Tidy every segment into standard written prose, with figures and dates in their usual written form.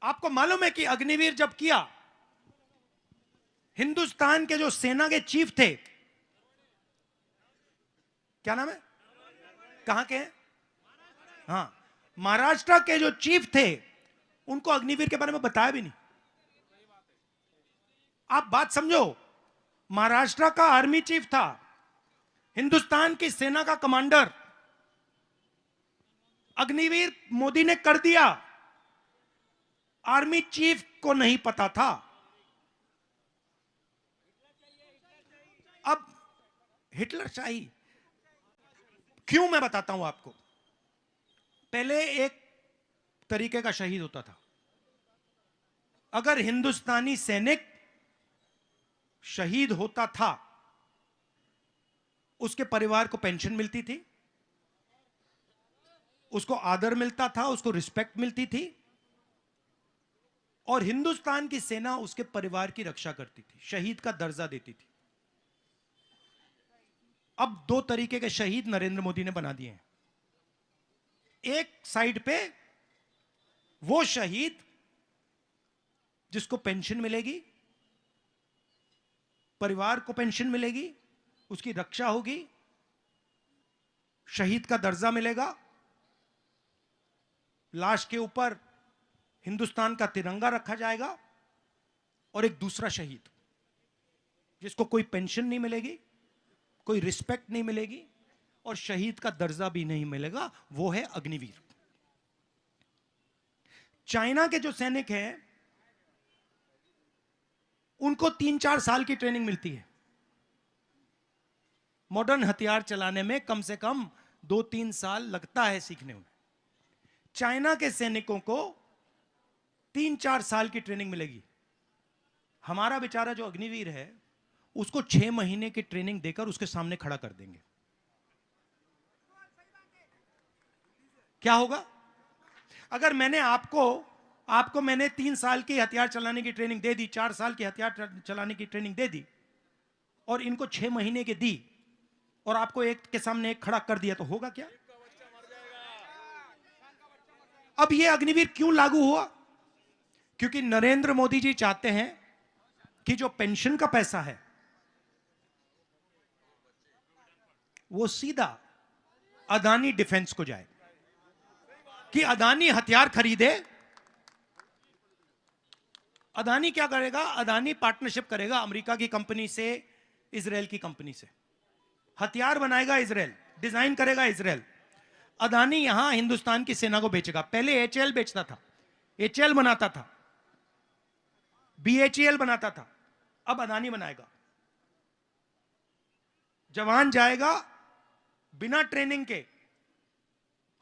आपको मालूम है कि अग्निवीर जब किया, हिंदुस्तान के जो सेना के चीफ थे, क्या नाम है, कहां के हैं, हाँ, महाराष्ट्र के जो चीफ थे, उनको अग्निवीर के बारे में बताया भी नहीं। आप बात समझो, महाराष्ट्र का आर्मी चीफ था, हिंदुस्तान की सेना का कमांडर, अग्निवीर मोदी ने कर दिया, आर्मी चीफ को नहीं पता था। अब हिटलर शाही क्यों, मैं बताता हूं आपको। पहले एक तरीके का शहीद होता था। अगर हिंदुस्तानी सैनिक शहीद होता था, उसके परिवार को पेंशन मिलती थी, उसको आदर मिलता था, उसको रिस्पेक्ट मिलती थी, और हिंदुस्तान की सेना उसके परिवार की रक्षा करती थी, शहीद का दर्जा देती थी। अब दो तरीके के शहीद नरेंद्र मोदी ने बना दिए हैं। एक साइड पे वो शहीद जिसको पेंशन मिलेगी, परिवार को पेंशन मिलेगी, उसकी रक्षा होगी, शहीद का दर्जा मिलेगा, लाश के ऊपर हिंदुस्तान का तिरंगा रखा जाएगा, और एक दूसरा शहीद जिसको कोई पेंशन नहीं मिलेगी, कोई रिस्पेक्ट नहीं मिलेगी, और शहीद का दर्जा भी नहीं मिलेगा, वो है अग्निवीर। चाइना के जो सैनिक हैं, उनको 3-4 साल की ट्रेनिंग मिलती है। मॉडर्न हथियार चलाने में कम से कम 2-3 साल लगता है सीखने में। चाइना के सैनिकों को 3-4 साल की ट्रेनिंग मिलेगी। हमारा बेचारा जो अग्निवीर है, उसको 6 महीने की ट्रेनिंग देकर उसके सामने खड़ा कर देंगे। क्या होगा? अगर मैंने आपको मैंने 3 साल की हथियार चलाने की ट्रेनिंग दे दी, 4 साल की हथियार चलाने की ट्रेनिंग दे दी, और इनको 6 महीने की दी, और आपको एक के सामने एक खड़ा कर दिया, तो होगा क्या? अब यह अग्निवीर क्यों लागू हुआ? क्योंकि नरेंद्र मोदी जी चाहते हैं कि जो पेंशन का पैसा है, वो सीधा अदानी डिफेंस को जाए, कि अदानी हथियार खरीदे। अदानी क्या करेगा? अदानी पार्टनरशिप करेगा अमेरिका की कंपनी से, इजराइल की कंपनी से। हथियार बनाएगा इजराइल, डिजाइन करेगा इजराइल, अदानी यहां हिंदुस्तान की सेना को बेचेगा। पहले एचएएल बेचता था, एचएएल बनाता था, बीएचईएल बनाता था, अब अदानी बनाएगा। जवान जाएगा बिना ट्रेनिंग के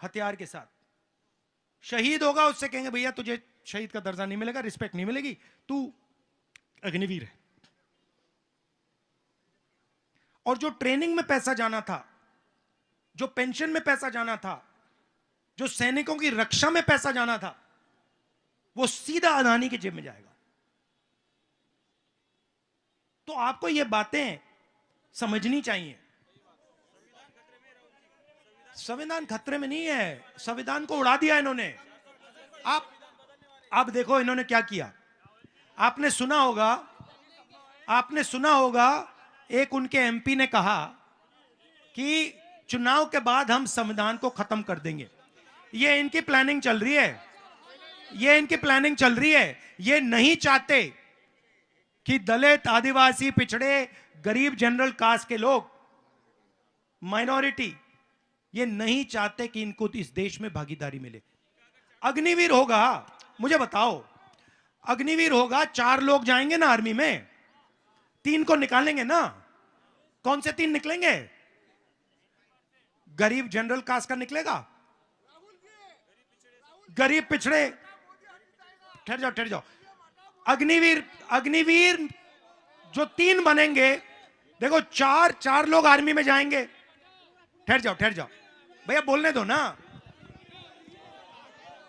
हथियार के साथ, शहीद होगा, उससे कहेंगे भैया तुझे शहीद का दर्जा नहीं मिलेगा, रिस्पेक्ट नहीं मिलेगी, तू अग्निवीर है। और जो ट्रेनिंग में पैसा जाना था, जो पेंशन में पैसा जाना था, जो सैनिकों की रक्षा में पैसा जाना था, वो सीधा अदानी की जेब में जाएगा। तो आपको ये बातें समझनी चाहिए। संविधान खतरे में नहीं है, संविधान को उड़ा दिया इन्होंने। आप देखो इन्होंने क्या किया। आपने सुना होगा एक उनके एमपी ने कहा कि चुनाव के बाद हम संविधान को खत्म कर देंगे। ये इनकी प्लानिंग चल रही है, ये नहीं चाहते कि दलित, आदिवासी, पिछड़े, गरीब, जनरल कास्ट के लोग, माइनॉरिटी, ये नहीं चाहते कि इनको इस देश में भागीदारी मिले। अग्निवीर होगा, मुझे बताओ, अग्निवीर होगा, 4 लोग जाएंगे ना आर्मी में, 3 को निकालेंगे ना। कौन से 3 निकलेंगे? गरीब जनरल कास्ट का निकलेगा, गरीब पिछड़े। ठहर जाओ। अग्निवीर जो 3 बनेंगे, देखो 4 लोग आर्मी में जाएंगे। ठहर जाओ भैया, बोलने दो ना।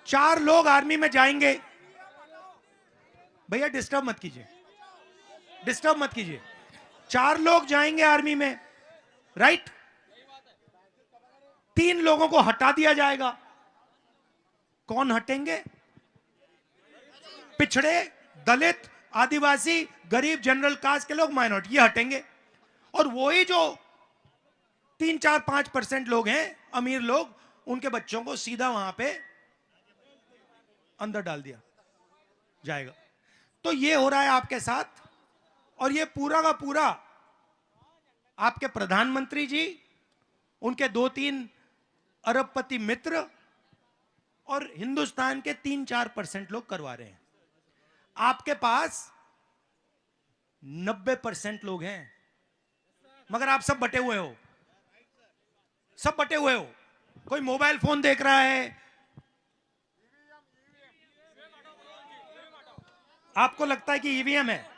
4 लोग आर्मी में जाएंगे। भैया डिस्टर्ब मत कीजिए। 4 लोग जाएंगे आर्मी में, राइट? 3 लोगों को हटा दिया जाएगा। कौन हटेंगे? पिछड़े, दलित, आदिवासी, गरीब, जनरल कास्ट के लोग, माइनॉरिटी, ये हटेंगे। और वही जो 3-4-5% लोग हैं, अमीर लोग, उनके बच्चों को सीधा वहां पे अंदर डाल दिया जाएगा। तो ये हो रहा है आपके साथ। और ये पूरा का पूरा आपके प्रधानमंत्री जी, उनके 2-3 अरबपति मित्र और हिंदुस्तान के 3-4% लोग करवा रहे हैं। आपके पास 90% लोग हैं, मगर आप सब बटे हुए हो, सब बटे हुए हो। कोई मोबाइल फोन देख रहा है, आपको लगता है कि ईवीएम है।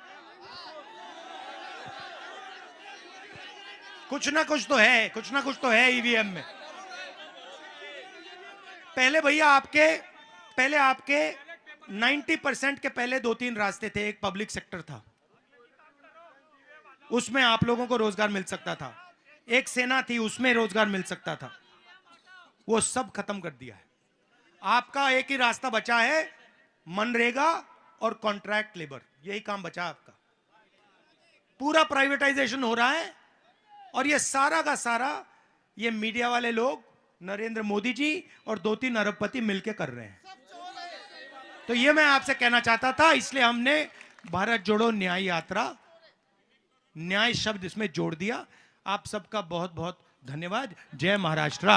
कुछ ना कुछ तो है, कुछ ना कुछ तो है ईवीएम में। पहले भैया पहले आपके 90% के पहले 2-3 रास्ते थे। एक पब्लिक सेक्टर था, उसमें आप लोगों को रोजगार मिल सकता था। एक सेना थी, उसमें रोजगार मिल सकता था। वो सब खत्म कर दिया है। आपका एक ही रास्ता बचा है, मनरेगा और कॉन्ट्रैक्ट लेबर, यही काम बचा आपका। पूरा प्राइवेटाइजेशन हो रहा है और ये सारा का सारा ये मीडिया वाले लोग, नरेंद्र मोदी जी और 2-3 अरबपति मिलकर कर रहे हैं। तो ये मैं आपसे कहना चाहता था, इसलिए हमने भारत जोड़ो न्याय यात्रा, न्याय शब्द इसमें जोड़ दिया। आप सबका बहुत बहुत धन्यवाद। जय महाराष्ट्र।